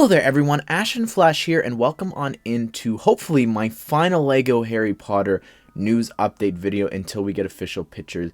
Hello there everyone, Ashnflash here, and welcome on into hopefully my final LEGO Harry Potter news update video until we get official pictures.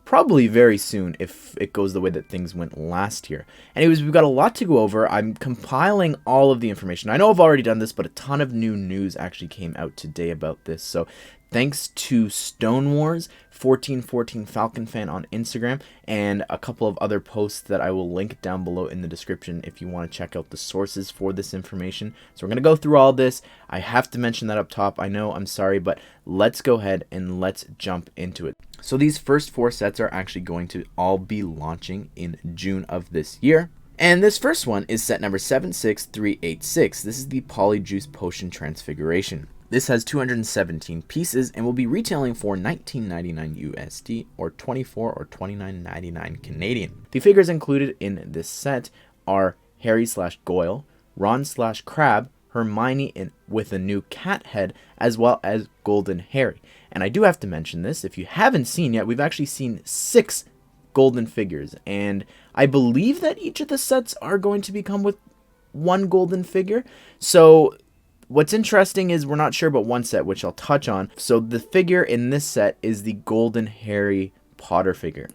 Probably very soon if it goes the way that things went last year. Anyways, we've got a lot to go over. I'm compiling all of the information. I know I've already done this, but a ton of new news actually came out today about this. So thanks to Stone Wars 1414 Falcon Fan on Instagram and a couple of other posts that I will link down below in the description if you want to check out the sources for this information. So we're going to go through all this. I have to mention that up top. I know, I'm sorry, but let's go ahead and let's jump into it. So these first four sets are actually going to all be launching in June of this year. And this first one is set number 76386. This is the Polyjuice Potion Transfiguration. This has 217 pieces and will be retailing for $19.99 USD or $24 or $29.99 Canadian. The figures included in this set are Harry/Goyle, Ron/Crabbe, Hermione with a new cat head, as well as Golden Harry. And I do have to mention this, if you haven't seen yet, we've actually seen 6 golden figures, and I believe that each of the sets are going to become with one golden figure. So what's interesting is we're not sure about one set, which I'll touch on. So the figure in this set is the Golden Harry Potter figure.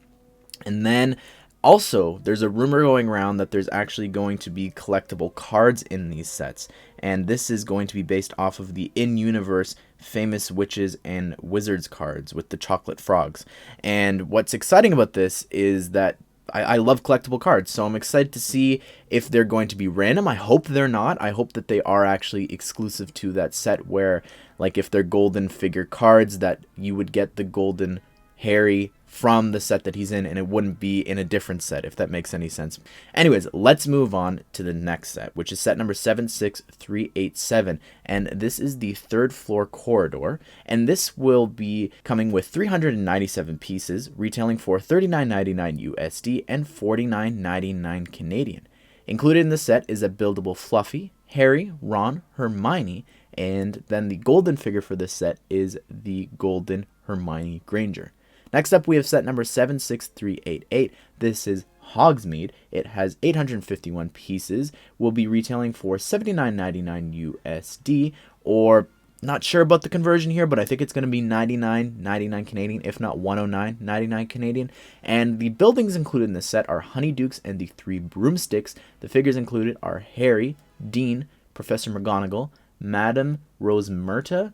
And then also, there's a rumor going around that there's actually going to be collectible cards in these sets. And this is going to be based off of the in-universe famous witches and wizards cards with the chocolate frogs. And what's exciting about this is that I love collectible cards, so I'm excited to see if they're going to be random. I hope they're not. I hope that they are actually exclusive to that set where, like, if they're golden figure cards, that you would get the Golden Harry from the set that he's in, and it wouldn't be in a different set, if that makes any sense. Anyways, let's move on to the next set, which is set number 76387, and this is the third floor corridor, and this will be coming with 397 pieces, retailing for $39.99 USD and $49.99 Canadian. Included in the set is a buildable Fluffy, Harry, Ron, Hermione, and then the golden figure for this set is the Golden Hermione Granger. Next up, we have set number 76388. This is Hogsmeade. It has 851 pieces. Will be retailing for $79.99 USD, or not sure about the conversion here, but I think it's going to be $99.99 Canadian, if not $109.99 Canadian. And the buildings included in this set are Honeydukes and the 3 broomsticks. The figures included are Harry, Dean, Professor McGonagall, Madame Rosmerta,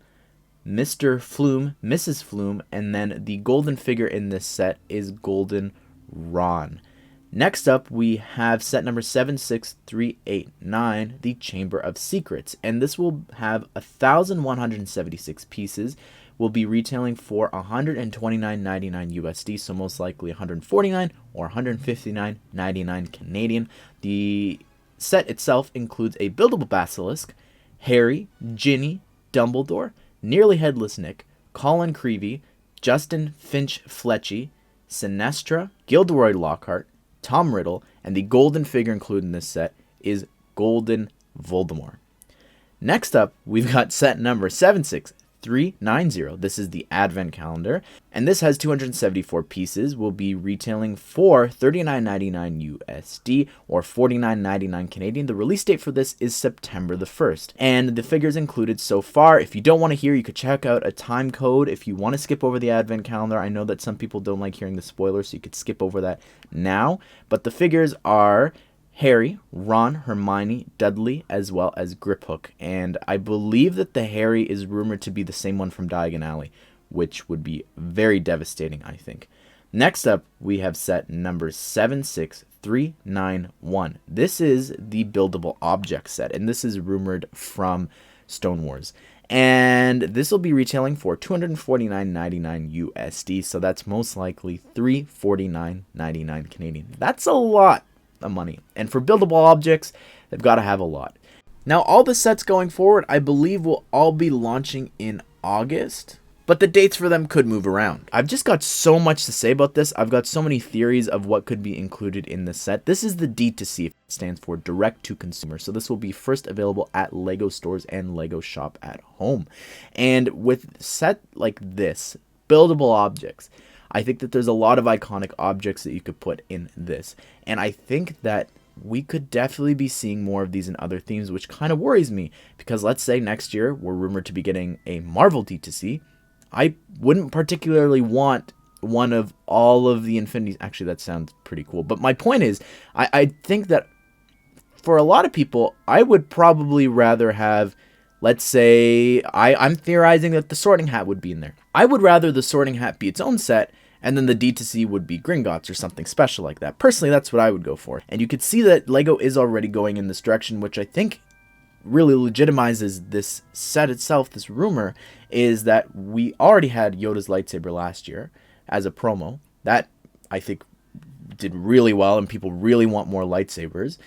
Mr. Flume, Mrs. Flume, and then the golden figure in this set is Golden Ron. Next up, we have set number 76389, the Chamber of Secrets, and this will have 1,176 pieces, will be retailing for $129.99 USD, so most likely $149 or $159.99 Canadian. The set itself includes a buildable basilisk, Harry, Ginny, Dumbledore, Nearly Headless Nick, Colin Creevey, Justin Finch Fletchy, Sinestra, Gilderoy Lockhart, Tom Riddle, and the golden figure included in this set is Golden Voldemort. Next up, we've got set number 76390. This is the Advent Calendar, and this has 274 pieces, will be retailing for $39.99 USD or $49.99 Canadian. The release date for this is September the 1st, and the figures included so far. If you don't want to hear, you could check out a time code. If you want to skip over the Advent Calendar, I know that some people don't like hearing the spoilers, so you could skip over that now, but the figures are Harry, Ron, Hermione, Dudley, as well as Griphook. And I believe that the Harry is rumored to be the same one from Diagon Alley, which would be very devastating, I think. Next up, we have set number 76391. This is the Buildable Object set, and this is rumored from Stone Wars. And this will be retailing for $249.99 USD, so that's most likely $349.99 Canadian. That's a lot of money, and for buildable objects, they've got to have a lot. Now, all the sets going forward, I believe, will all be launching in August, but the dates for them could move around. I've just got so much to say about this. I've got so many theories of what could be included in this set. This is the D2C. It stands for direct to consumer, so this will be first available at LEGO stores and LEGO Shop at Home. And with set like this, buildable objects, I think that there's a lot of iconic objects that you could put in this. And I think that we could definitely be seeing more of these in other themes, which kind of worries me, because let's say next year we're rumored to be getting a Marvel D2C. I wouldn't particularly want one of all of the Infinities. Actually, that sounds pretty cool. But my point is, I think that for a lot of people, I would probably rather have, let's say, I'm theorizing that the Sorting Hat would be in there. I would rather the Sorting Hat be its own set, and then the D2C would be Gringotts or something special like that. Personally, that's what I would go for. And you could see that LEGO is already going in this direction, which I think really legitimizes this set itself. This rumor is that we already had Yoda's lightsaber last year as a promo. That, I think, did really well, and people really want more lightsabers.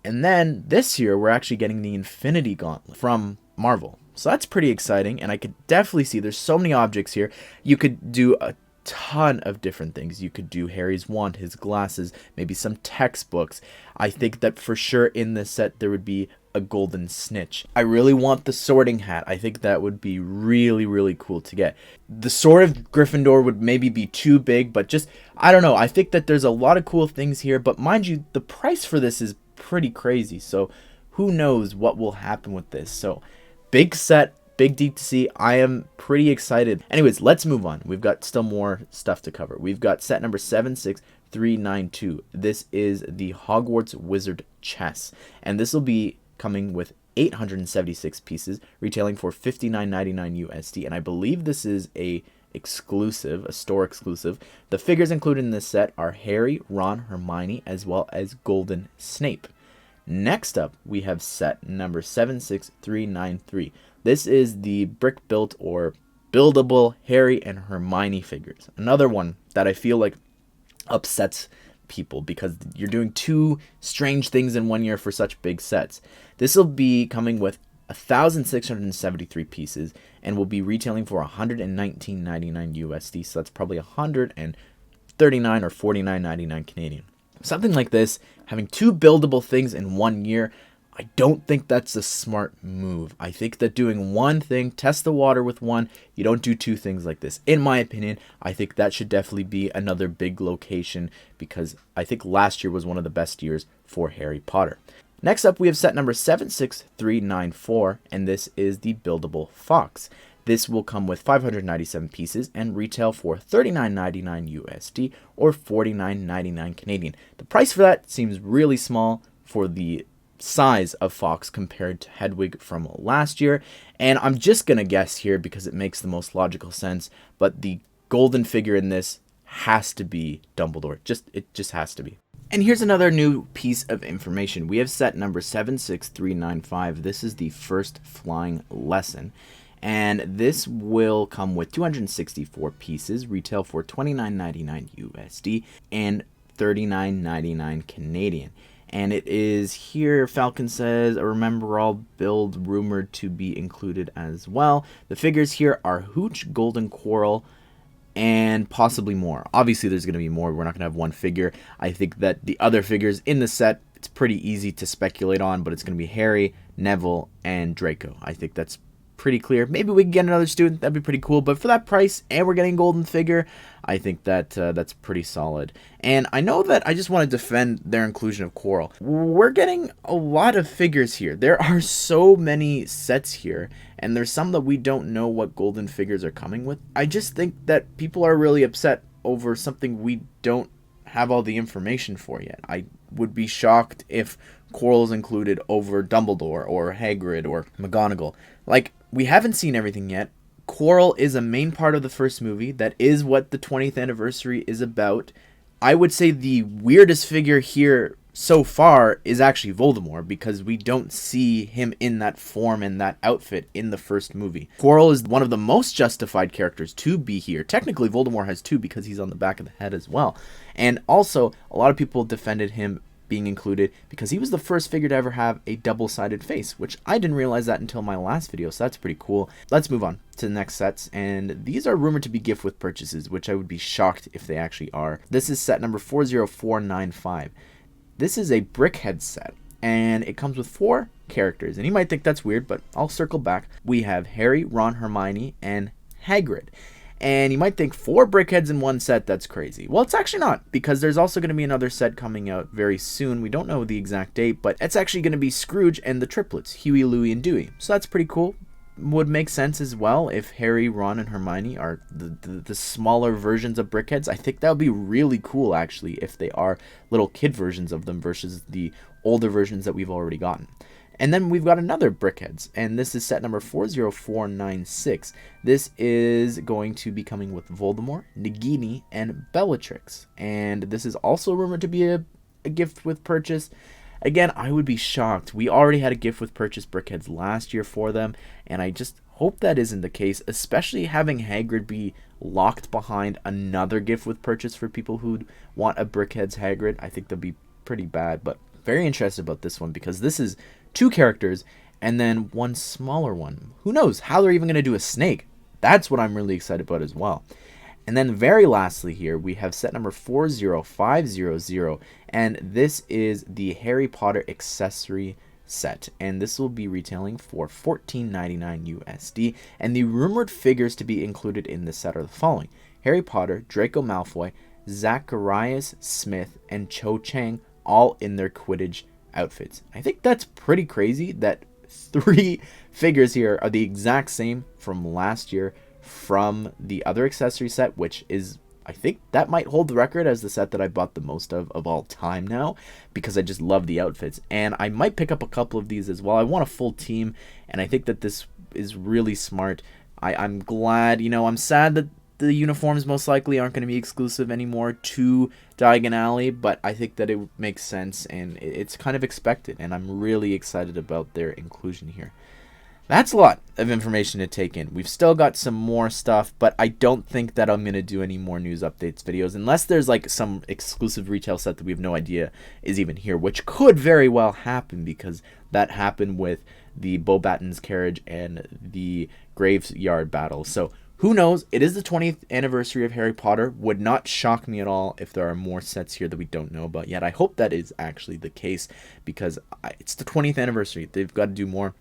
And then this year, we're actually getting the Infinity Gauntlet from Marvel. So that's pretty exciting, and I could definitely see there's so many objects here. You could do a ton of different things. You could do Harry's wand, his glasses, maybe some textbooks. I think that for sure in this set there would be a golden snitch. I really want the Sorting Hat. I think that would be really, really cool to get. The Sword of Gryffindor would maybe be too big, but just, I don't know. I think that there's a lot of cool things here, but mind you, the price for this is pretty crazy, so who knows what will happen with this. So big set, big D2C. I am pretty excited. Anyways, let's move on. We've got still more stuff to cover. We've got set number 76392. This is the Hogwarts Wizard chess, and this will be coming with 876 pieces, retailing for $59.99 USD, and I believe this is a store exclusive. The figures included in this set are Harry, Ron, Hermione, as well as Golden Snape. Next up, we have set number 76393. This is the brick built or buildable Harry and Hermione figures. Another one that I feel like upsets people because you're doing two strange things in 1 year for such big sets. This will be coming with 1,673 pieces and will be retailing for $119.99 USD. So that's probably $139 or $49.99 Canadian. Something like this, having two buildable things in 1 year, I don't think that's a smart move. I think that doing one thing, test the water with one, you don't do two things like this. In my opinion, I think that should definitely be another big location because I think last year was one of the best years for Harry Potter. Next up, we have set number 76394, and this is the Buildable Fawkes. This will come with 597 pieces and retail for $39.99 USD or $49.99 Canadian. The price for that seems really small for the size of Fawkes compared to Hedwig from last year, and I'm just gonna guess here because it makes the most logical sense, but the golden figure in this has to be Dumbledore. It just has to be. And here's another new piece of information. We have set number 76395. This is the first flying lesson, and this will come with 264 pieces, retail for $29.99 USD and $39.99 Canadian. And it is here, Falcon says, a Remember All build rumored to be included as well. The figures here are Hooch, Golden Quarrel, and possibly more. Obviously, there's going to be more. We're not going to have one figure. I think that the other figures in the set, it's pretty easy to speculate on, but it's going to be Harry, Neville, and Draco. I think that's pretty clear. Maybe we can get another student. That'd be pretty cool. But for that price, and we're getting golden figure, I think that that's pretty solid. And I know that I just want to defend their inclusion of Quarrel. We're getting a lot of figures here. There are so many sets here, and there's some that we don't know what golden figures are coming with. I just think that people are really upset over something we don't have all the information for yet. I would be shocked if Quarrel is included over Dumbledore or Hagrid or McGonagall. Like, we haven't seen everything yet. Quarrel is a main part of the first movie. That is what the 20th anniversary is about. I would say the weirdest figure here so far is actually Voldemort, because we don't see him in that form and that outfit in the first movie. Quarrel is one of the most justified characters to be here. Technically, Voldemort has two because he's on the back of the head as well. And also, a lot of people defended him being included because he was the first figure to ever have a double-sided face, which I didn't realize that until my last video, so that's pretty cool. Let's move on to the next sets, and these are rumored to be gift with purchases, which I would be shocked if they actually are. This is set number 40495. This is a Brickheadz set, and it comes with 4 characters, and you might think that's weird, but I'll circle back. We have Harry, Ron, Hermione, and Hagrid. And you might think 4 Brickheadz in one set, that's crazy. Well, it's actually not, because there's also going to be another set coming out very soon. We don't know the exact date, but it's actually going to be Scrooge and the triplets, Huey, Louie, and Dewey. So that's pretty cool. Would make sense as well if Harry, Ron, and Hermione are the smaller versions of Brickheadz. I think that would be really cool, actually, if they are little kid versions of them versus the older versions that we've already gotten. And then we've got another Brickheadz, and this is set number 40496. This is going to be coming with Voldemort, Nagini, and Bellatrix. And this is also rumored to be a gift with purchase. Again, I would be shocked. We already had a gift with purchase Brickheadz last year for them, and I just hope that isn't the case, especially having Hagrid be locked behind another gift with purchase for people who want a Brickheadz Hagrid. I think that'd be pretty bad, but very interested about this one because this is 2 characters and then one smaller one. Who knows how they're even going to do a snake? That's what I'm really excited about as well. And then very lastly here, we have set number 40500, and this is the Harry Potter accessory set. And this will be retailing for $14.99 USD. And the rumored figures to be included in this set are the following: Harry Potter, Draco Malfoy, Zacharias Smith, and Cho Chang, all in their Quidditch outfits. I think that's pretty crazy that 3 figures here are the exact same from last year from the other accessory set, which is, I think that might hold the record as the set that I bought the most of all time now, because I just love the outfits. And I might pick up a couple of these as well. I want a full team, and I think that this is really smart. I'm glad, I'm sad that the uniforms most likely aren't going to be exclusive anymore to Diagon Alley, but I think that it makes sense, and it's kind of expected, and I'm really excited about their inclusion here. That's a lot of information to take in. We've still got some more stuff, but I don't think that I'm going to do any more news updates videos unless there's like some exclusive retail set that we have no idea is even here, which could very well happen because that happened with the Beauxbatons carriage and the Graveyard battle. So who knows? It is the 20th anniversary of Harry Potter. Would not shock me at all if there are more sets here that we don't know about yet. I hope that is actually the case because it's the 20th anniversary. They've got to do more.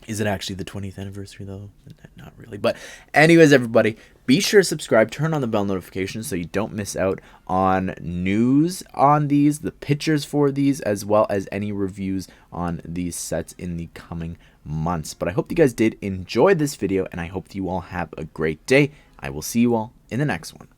Is it actually the 20th anniversary, though? Not really. But anyways, everybody, be sure to subscribe. Turn on the bell notifications so you don't miss out on news on these, the pictures for these, as well as any reviews on these sets in the coming months. But I hope you guys did enjoy this video, and I hope you all have a great day. I will see you all in the next one.